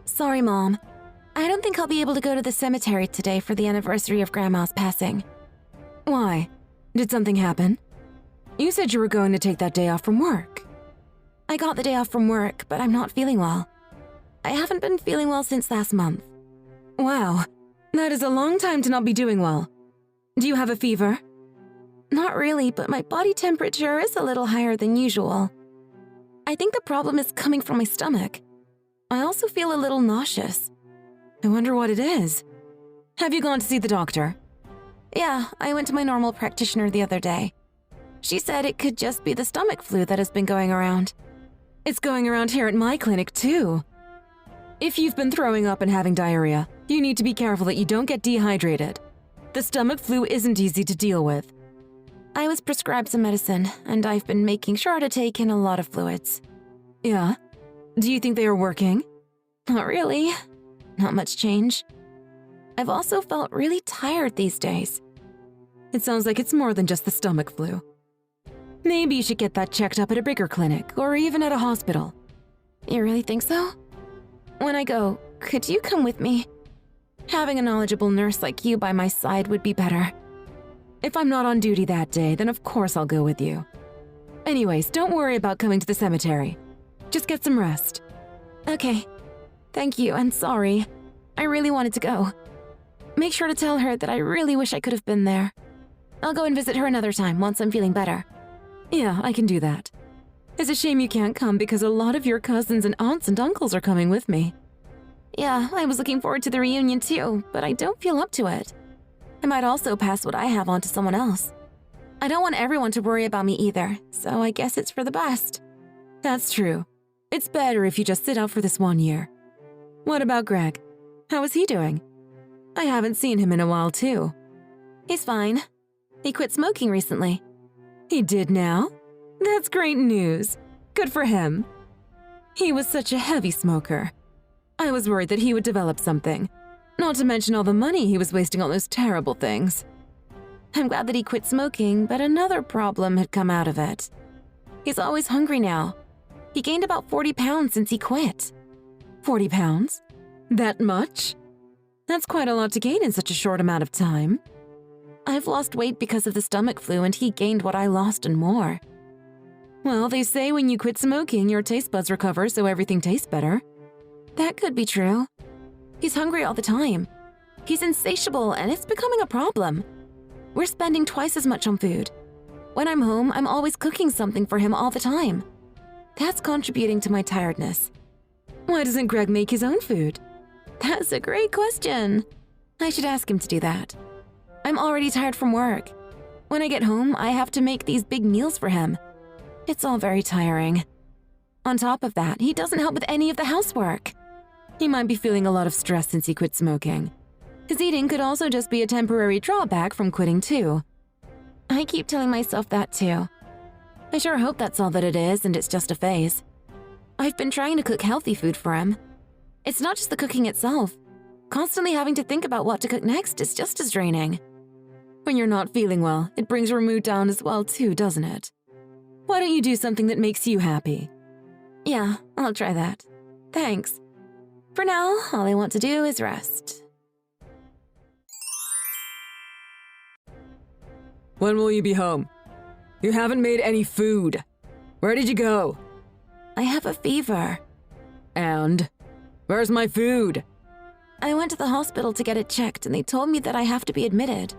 Sorry, Mom. I don't think I'll be able to go to the cemetery today for the anniversary of Grandma's passing. Why? Did something happen? You said you were going to take that day off from work. I got the day off from work, but I'm not feeling well. I haven't been feeling well since last month. Wow, that is a long time to not be doing well. Do you have a fever? Not really, but my body temperature is a little higher than usual. I think the problem is coming from my stomach. I also feel a little nauseous. I wonder what it is. Have you gone to see the doctor? Yeah, I went to my normal practitioner the other day. She said it could just be the stomach flu that has been going around. It's going around here at my clinic, too. If you've been throwing up and having diarrhea, you need to be careful that you don't get dehydrated. The stomach flu isn't easy to deal with. I was prescribed some medicine, and I've been making sure to take in a lot of fluids. Yeah? Do you think they are working? Not really. Not much change. I've also felt really tired these days. It sounds like it's more than just the stomach flu. Maybe you should get that checked up at a bigger clinic, or even at a hospital. You really think so? When I go, could you come with me? Having a knowledgeable nurse like you by my side would be better. If I'm not on duty that day, then of course I'll go with you. Anyways, don't worry about coming to the cemetery. Just get some rest. Okay. Thank you, and sorry. I really wanted to go. Make sure to tell her that I really wish I could have been there. I'll go and visit her another time once I'm feeling better. Yeah, I can do that. It's a shame you can't come because a lot of your cousins and aunts and uncles are coming with me. Yeah, I was looking forward to the reunion too, but I don't feel up to it. I might also pass what I have on to someone else. I don't want everyone to worry about me either, so I guess it's for the best. That's true. It's better if you just sit out for this 1 year. What about Greg? How is he doing? I haven't seen him in a while too. He's fine. He quit smoking recently. He did now? That's great news. Good for him. He was such a heavy smoker. I was worried that he would develop something. Not to mention all the money he was wasting on those terrible things. I'm glad that he quit smoking, but another problem had come out of it. He's always hungry now. He gained about 40 pounds since he quit. 40 pounds? That much? That's quite a lot to gain in such a short amount of time. I've lost weight because of the stomach flu, and he gained what I lost and more. Well, they say when you quit smoking, your taste buds recover so everything tastes better. That could be true. He's hungry all the time. He's insatiable, and it's becoming a problem. We're spending twice as much on food. When I'm home, I'm always cooking something for him all the time. That's contributing to my tiredness. Why doesn't Greg make his own food? That's a great question. I should ask him to do that. I'm already tired from work. When I get home, I have to make these big meals for him. It's all very tiring. On top of that, he doesn't help with any of the housework. He might be feeling a lot of stress since he quit smoking. His eating could also just be a temporary drawback from quitting too. I keep telling myself that too. I sure hope that's all that it is and it's just a phase. I've been trying to cook healthy food for him. It's not just the cooking itself. Constantly having to think about what to cook next is just as draining. When you're not feeling well, it brings your mood down as well too, doesn't it? Why don't you do something that makes you happy? Yeah, I'll try that. Thanks. For now, all I want to do is rest. When will you be home? You haven't made any food. Where did you go? I have a fever. And? Where's my food? I went to the hospital to get it checked and they told me that I have to be admitted.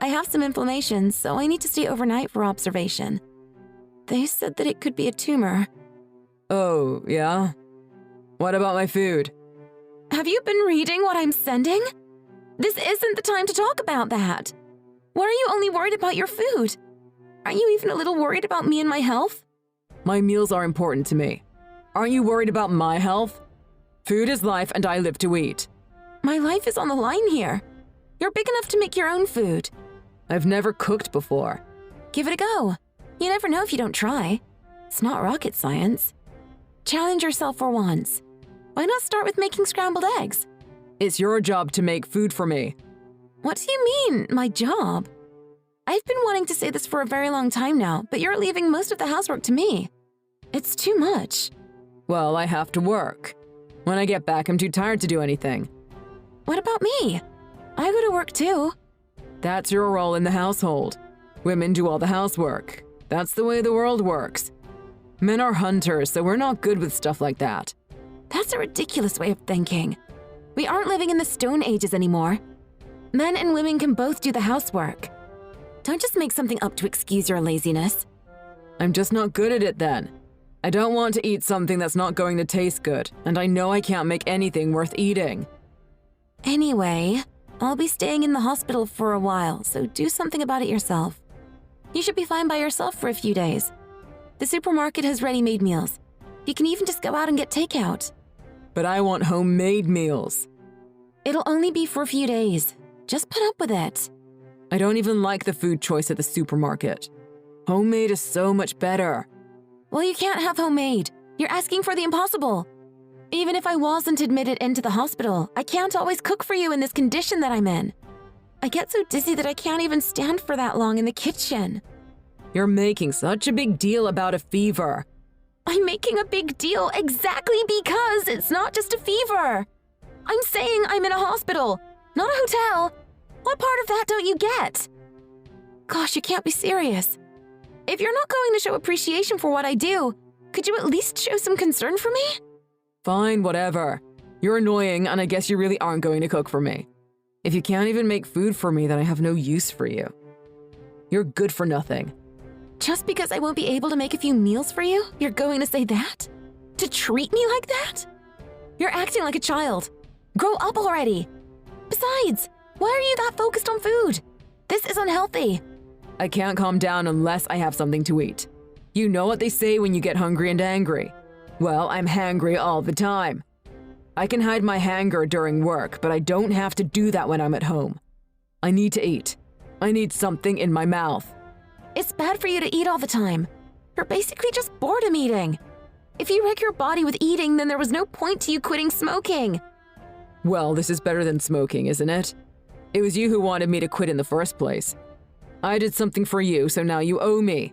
I have some inflammation, so I need to stay overnight for observation. They said that it could be a tumor. Oh, yeah? What about my food? Have you been reading what I'm sending? This isn't the time to talk about that. Why are you only worried about your food? Aren't you even a little worried about me and my health? My meals are important to me. Aren't you worried about my health? Food is life and I live to eat. My life is on the line here. You're big enough to make your own food. I've never cooked before. Give it a go. You never know if you don't try. It's not rocket science. Challenge yourself for once. Why not start with making scrambled eggs? It's your job to make food for me. What do you mean, my job? I've been wanting to say this for a very long time now, but you're leaving most of the housework to me. It's too much. Well, I have to work. When I get back, I'm too tired to do anything. What about me? I go to work too. That's your role in the household. Women do all the housework. That's the way the world works. Men are hunters, so we're not good with stuff like that. That's a ridiculous way of thinking. We aren't living in the Stone Ages anymore. Men and women can both do the housework. Don't just make something up to excuse your laziness. I'm just not good at it then. I don't want to eat something that's not going to taste good, and I know I can't make anything worth eating. Anyway, I'll be staying in the hospital for a while, so do something about it yourself. You should be fine by yourself for a few days. The supermarket has ready-made meals. You can even just go out and get takeout. But I want homemade meals. It'll only be for a few days. Just put up with it. I don't even like the food choice at the supermarket. Homemade is so much better. Well, you can't have homemade. You're asking for the impossible. Even if I wasn't admitted into the hospital, I can't always cook for you in this condition that I'm in. I get so dizzy that I can't even stand for that long in the kitchen. You're making such a big deal about a fever. I'm making a big deal exactly because it's not just a fever. I'm saying I'm in a hospital, not a hotel. What part of that don't you get? Gosh, you can't be serious. If you're not going to show appreciation for what I do, could you at least show some concern for me? Fine, whatever. You're annoying, and I guess you really aren't going to cook for me. If you can't even make food for me, then I have no use for you. You're good for nothing. Just because I won't be able to make a few meals for you, you're going to say that? To treat me like that? You're acting like a child. Grow up already. Besides, why are you that focused on food? This is unhealthy. I can't calm down unless I have something to eat. You know what they say when you get hungry and angry. Well, I'm hangry all the time. I can hide my hanger during work, but I don't have to do that when I'm at home. I need to eat. I need something in my mouth. It's bad for you to eat all the time. You're basically just boredom eating. If you wreck your body with eating, then there was no point to you quitting smoking. Well, this is better than smoking, isn't it? It was you who wanted me to quit in the first place. I did something for you, so now you owe me.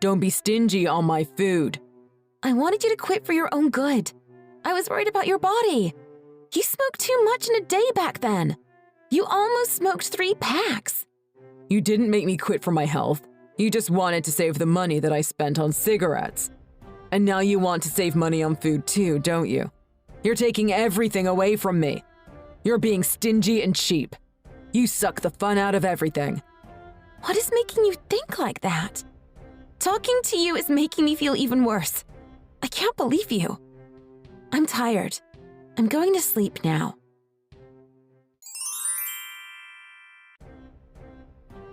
Don't be stingy on my food. I wanted you to quit for your own good. I was worried about your body. You smoked too much in a day back then. You almost smoked 3 packs. You didn't make me quit for my health. You just wanted to save the money that I spent on cigarettes. And now you want to save money on food too, don't you? You're taking everything away from me. You're being stingy and cheap. You suck the fun out of everything. What is making you think like that? Talking to you is making me feel even worse. I can't believe you. I'm tired. I'm going to sleep now.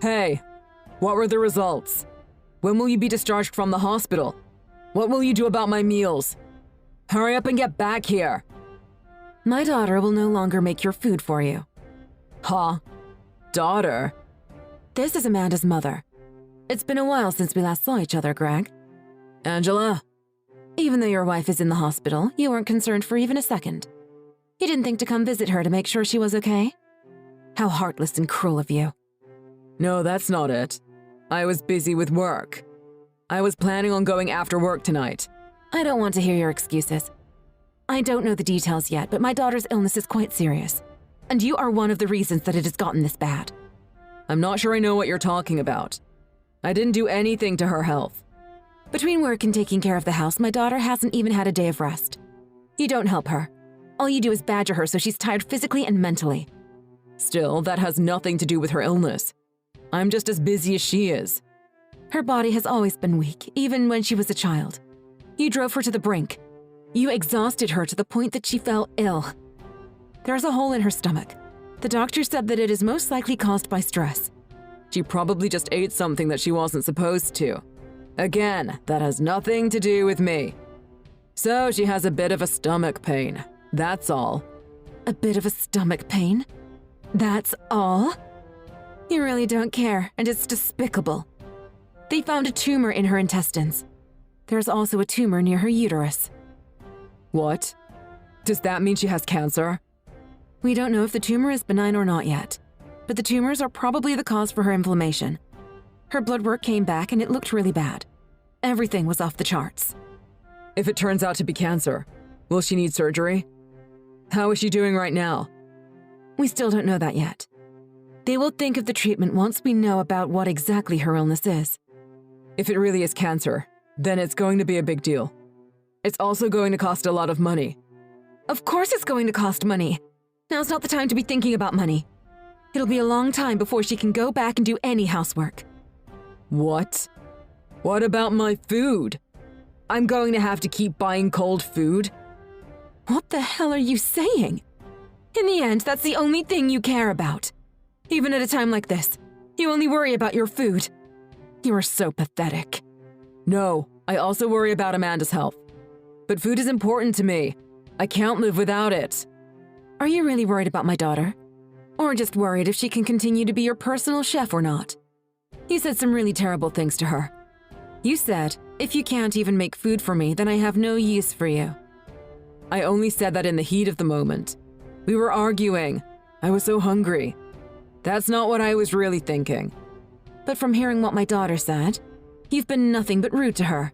Hey, what were the results? When will you be discharged from the hospital? What will you do about my meals? Hurry up and get back here. My daughter will no longer make your food for you. Huh? Daughter? This is Amanda's mother. It's been a while since we last saw each other, Greg. Angela? Even though your wife is in the hospital, you weren't concerned for even a second. You didn't think to come visit her to make sure she was okay? How heartless and cruel of you. No, that's not it. I was busy with work. I was planning on going after work tonight. I don't want to hear your excuses. I don't know the details yet, but my daughter's illness is quite serious. And you are one of the reasons that it has gotten this bad. I'm not sure I know what you're talking about. I didn't do anything to her health. Between work and taking care of the house, my daughter hasn't even had a day of rest. You don't help her. All you do is badger her so she's tired physically and mentally. Still, that has nothing to do with her illness. I'm just as busy as she is. Her body has always been weak, even when she was a child. You drove her to the brink. You exhausted her to the point that she fell ill. There's a hole in her stomach. The doctor said that it is most likely caused by stress. She probably just ate something that she wasn't supposed to. Again, that has nothing to do with me. So she has a bit of a stomach pain. That's all. A bit of a stomach pain? That's all? You really don't care, and it's despicable. They found a tumor in her intestines. There's also a tumor near her uterus. What? Does that mean she has cancer? We don't know if the tumor is benign or not yet, but the tumors are probably the cause for her inflammation. Her blood work came back and it looked really bad. Everything was off the charts. If it turns out to be cancer, will she need surgery? How is she doing right now? We still don't know that yet. They will think of the treatment once we know about what exactly her illness is. If it really is cancer, then it's going to be a big deal. It's also going to cost a lot of money. Of course it's going to cost money. Now's not the time to be thinking about money. It'll be a long time before she can go back and do any housework. What? What about my food? I'm going to have to keep buying cold food? What the hell are you saying? In the end, that's the only thing you care about. Even at a time like this, you only worry about your food. You are so pathetic. No, I also worry about Amanda's health. But food is important to me. I can't live without it. Are you really worried about my daughter? Or just worried if she can continue to be your personal chef or not? You said some really terrible things to her. You said, if you can't even make food for me, then I have no use for you. I only said that in the heat of the moment. We were arguing. I was so hungry. That's not what I was really thinking. But from hearing what my daughter said, you've been nothing but rude to her.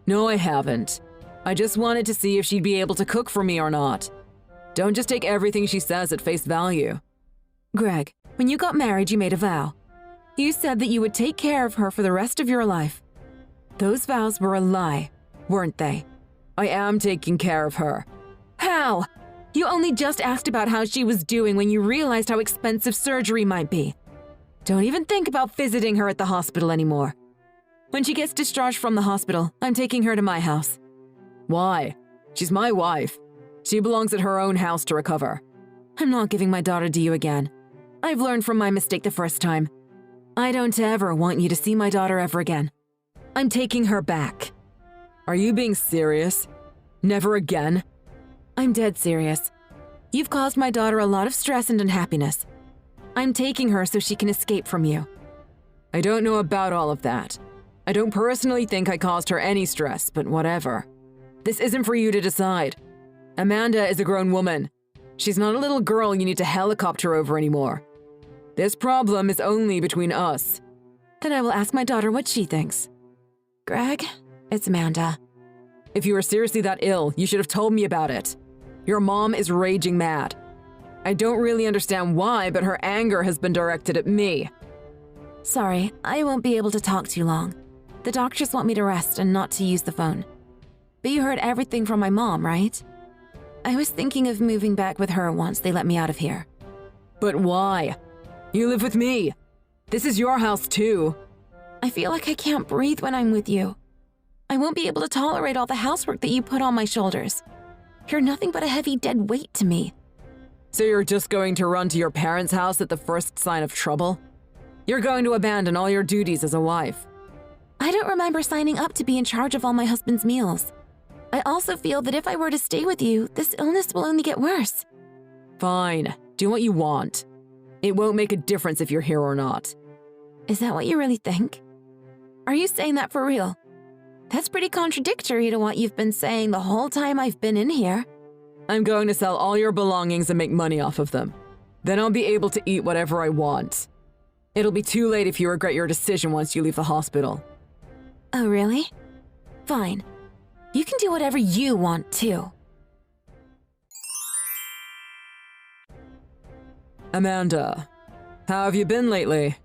No, I haven't. I just wanted to see if she'd be able to cook for me or not. Don't just take everything she says at face value. Greg, when you got married, you made a vow. You said that you would take care of her for the rest of your life. Those vows were a lie, weren't they? I am taking care of her. How? You only just asked about how she was doing when you realized how expensive surgery might be. Don't even think about visiting her at the hospital anymore. When she gets discharged from the hospital, I'm taking her to my house. Why? She's my wife. She belongs at her own house to recover. I'm not giving my daughter to you again. I've learned from my mistake the first time. I don't ever want you to see my daughter ever again. I'm taking her back. Are you being serious? Never again? I'm dead serious. You've caused my daughter a lot of stress and unhappiness. I'm taking her so she can escape from you. I don't know about all of that. I don't personally think I caused her any stress, but whatever. This isn't for you to decide. Amanda is a grown woman. She's not a little girl you need to helicopter over anymore. This problem is only between us. Then I will ask my daughter what she thinks. Greg, it's Amanda. If you were seriously that ill, you should have told me about it. Your mom is raging mad. I don't really understand why, but her anger has been directed at me. Sorry, I won't be able to talk too long. The doctors want me to rest and not to use the phone. But you heard everything from my mom, right? I was thinking of moving back with her once they let me out of here. But why? You live with me. This is your house too. I feel like I can't breathe when I'm with you. I won't be able to tolerate all the housework that you put on my shoulders. You're nothing but a heavy dead weight to me. So you're just going to run to your parents' house at the first sign of trouble? You're going to abandon all your duties as a wife. I don't remember signing up to be in charge of all my husband's meals. I also feel that if I were to stay with you, this illness will only get worse. Fine, do what you want. It won't make a difference if you're here or not. Is that what you really think? Are you saying that for real? That's pretty contradictory to what you've been saying the whole time I've been in here. I'm going to sell all your belongings and make money off of them. Then I'll be able to eat whatever I want. It'll be too late if you regret your decision once you leave the hospital. Oh, really? Fine. You can do whatever you want, too. Amanda, how have you been lately?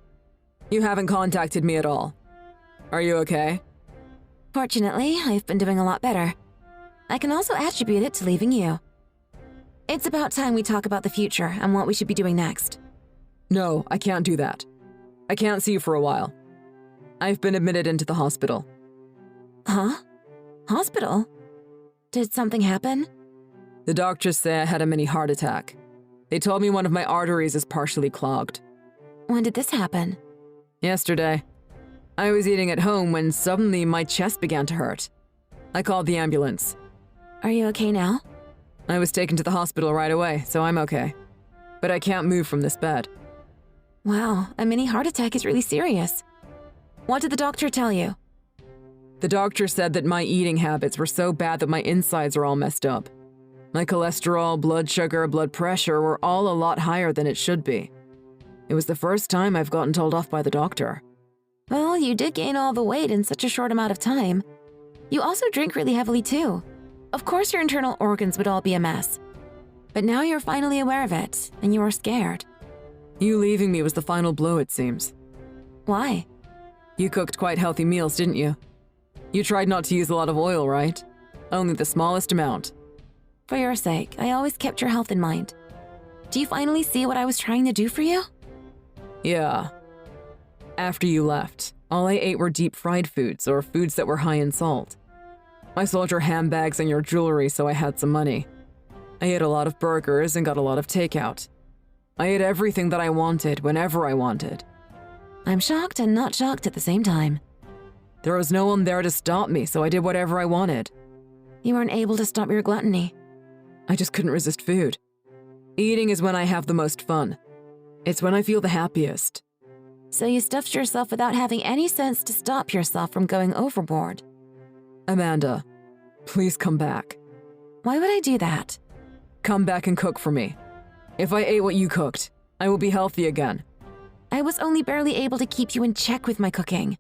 You haven't contacted me at all. Are you okay? Fortunately, I've been doing a lot better. I can also attribute it to leaving you. It's about time we talk about the future and what we should be doing next. No, I can't do that. I can't see you for a while. I've been admitted into the hospital. Huh? Hospital? Did something happen? The doctors say I had a mini heart attack. They told me one of my arteries is partially clogged. When did this happen? Yesterday. I was eating at home when suddenly my chest began to hurt. I called the ambulance. Are you okay now? I was taken to the hospital right away, so I'm okay. But I can't move from this bed. Wow, a mini heart attack is really serious. What did the doctor tell you? The doctor said that my eating habits were so bad that my insides are all messed up. My cholesterol, blood sugar, blood pressure were all a lot higher than it should be. It was the first time I've gotten told off by the doctor. Well, you did gain all the weight in such a short amount of time. You also drink really heavily too. Of course your internal organs would all be a mess. But now you're finally aware of it, and you are scared. You leaving me was the final blow, it seems. Why? You cooked quite healthy meals, didn't you? You tried not to use a lot of oil, right? Only the smallest amount. For your sake, I always kept your health in mind. Do you finally see what I was trying to do for you? Yeah. After you left, all I ate were deep-fried foods or foods that were high in salt. I sold your handbags and your jewelry so I had some money. I ate a lot of burgers and got a lot of takeout. I ate everything that I wanted whenever I wanted. I'm shocked and not shocked at the same time. There was no one there to stop me, so I did whatever I wanted. You weren't able to stop your gluttony. I just couldn't resist food. Eating is when I have the most fun. It's when I feel the happiest. So you stuffed yourself without having any sense to stop yourself from going overboard. Amanda, please come back. Why would I do that? Come back and cook for me. If I ate what you cooked, I will be healthy again. I was only barely able to keep you in check with my cooking.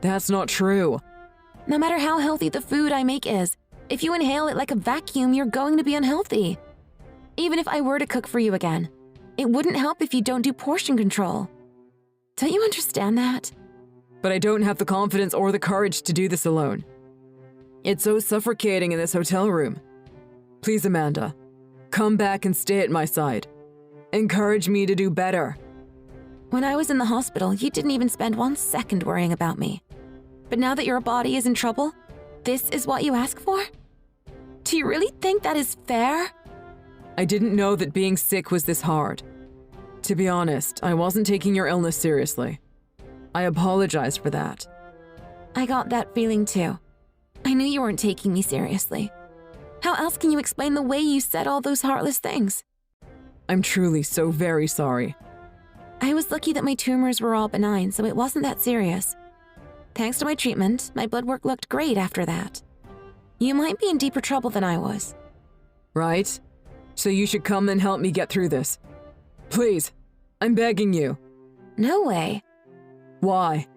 That's not true. No matter how healthy the food I make is, if you inhale it like a vacuum, you're going to be unhealthy. Even if I were to cook for you again, it wouldn't help if you don't do portion control. Don't you understand that? But I don't have the confidence or the courage to do this alone. It's so suffocating in this hotel room. Please, Amanda, come back and stay at my side. Encourage me to do better. When I was in the hospital, you didn't even spend 1 second worrying about me. But now that your body is in trouble, this is what you ask for? Do you really think that is fair? I didn't know that being sick was this hard. To be honest, I wasn't taking your illness seriously. I apologize for that. I got that feeling too. I knew you weren't taking me seriously. How else can you explain the way you said all those heartless things? I'm truly so very sorry. I was lucky that my tumors were all benign, so it wasn't that serious. Thanks to my treatment, my blood work looked great after that. You might be in deeper trouble than I was. Right? So you should come and help me get through this. Please, I'm begging you. No way. Why?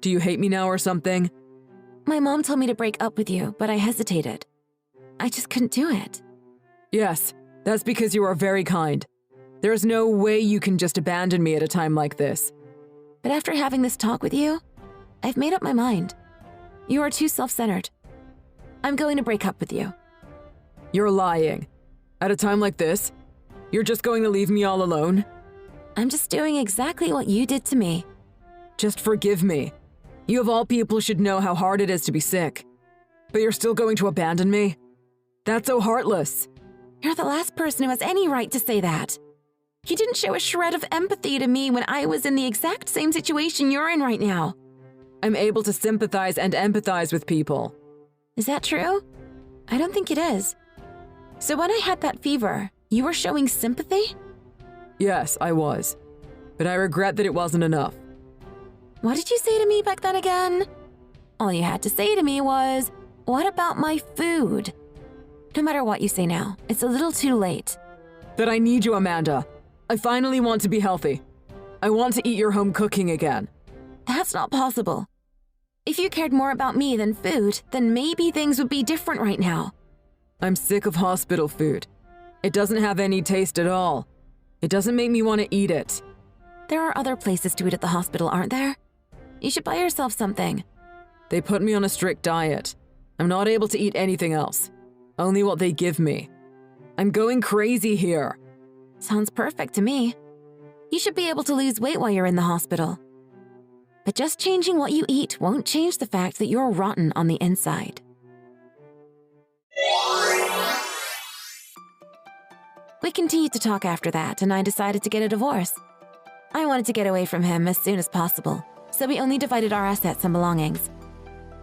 Do you hate me now or something? My mom told me to break up with you, but I hesitated. I just couldn't do it. Yes, that's because you are very kind. There's no way you can just abandon me at a time like this. But after having this talk with you, I've made up my mind. You are too self-centered. I'm going to break up with you. You're lying. At a time like this, you're just going to leave me all alone? I'm just doing exactly what you did to me. Just forgive me. You of all people should know how hard it is to be sick. But you're still going to abandon me? That's so heartless. You're the last person who has any right to say that. You didn't show a shred of empathy to me when I was in the exact same situation you're in right now. I'm able to sympathize and empathize with people. Is that true? I don't think it is. So when I had that fever, you were showing sympathy? Yes, I was. But I regret that it wasn't enough. What did you say to me back then again? All you had to say to me was, "What about my food?" No matter what you say now, it's a little too late. That I need you, Amanda. I finally want to be healthy. I want to eat your home cooking again. That's not possible. If you cared more about me than food, then maybe things would be different right now. I'm sick of hospital food. It doesn't have any taste at all. It doesn't make me want to eat it. There are other places to eat at the hospital, aren't there? You should buy yourself something. They put me on a strict diet. I'm not able to eat anything else. Only what they give me. I'm going crazy here. Sounds perfect to me. You should be able to lose weight while you're in the hospital. But just changing what you eat won't change the fact that you're rotten on the inside. We continued to talk after that, and I decided to get a divorce. I wanted to get away from him as soon as possible, so we only divided our assets and belongings.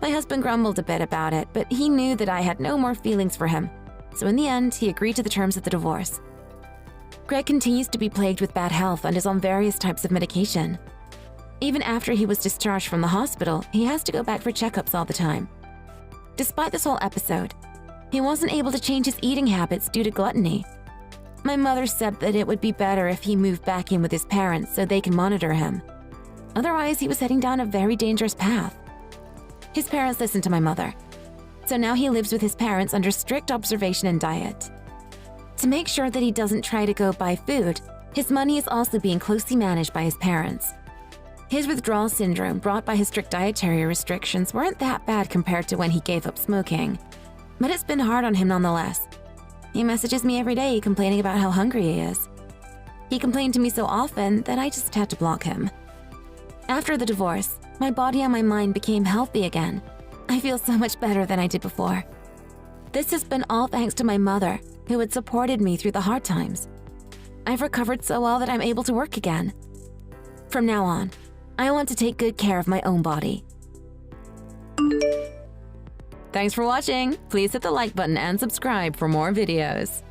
My husband grumbled a bit about it, but he knew that I had no more feelings for him, so in the end, he agreed to the terms of the divorce. Greg continues to be plagued with bad health and is on various types of medication. Even after he was discharged from the hospital, he has to go back for checkups all the time. Despite this whole episode, he wasn't able to change his eating habits due to gluttony. My mother said that it would be better if he moved back in with his parents so they can monitor him. Otherwise, he was heading down a very dangerous path. His parents listened to my mother, so now he lives with his parents under strict observation and diet. To make sure that he doesn't try to go buy food, his money is also being closely managed by his parents. His withdrawal syndrome brought by his strict dietary restrictions weren't that bad compared to when he gave up smoking. But it's been hard on him nonetheless. He messages me every day complaining about how hungry he is. He complained to me so often that I just had to block him. After the divorce, my body and my mind became healthy again. I feel so much better than I did before. This has been all thanks to my mother, who had supported me through the hard times. I've recovered so well that I'm able to work again. From now on, I want to take good care of my own body. Thanks for watching. Please hit the like button and subscribe for more videos.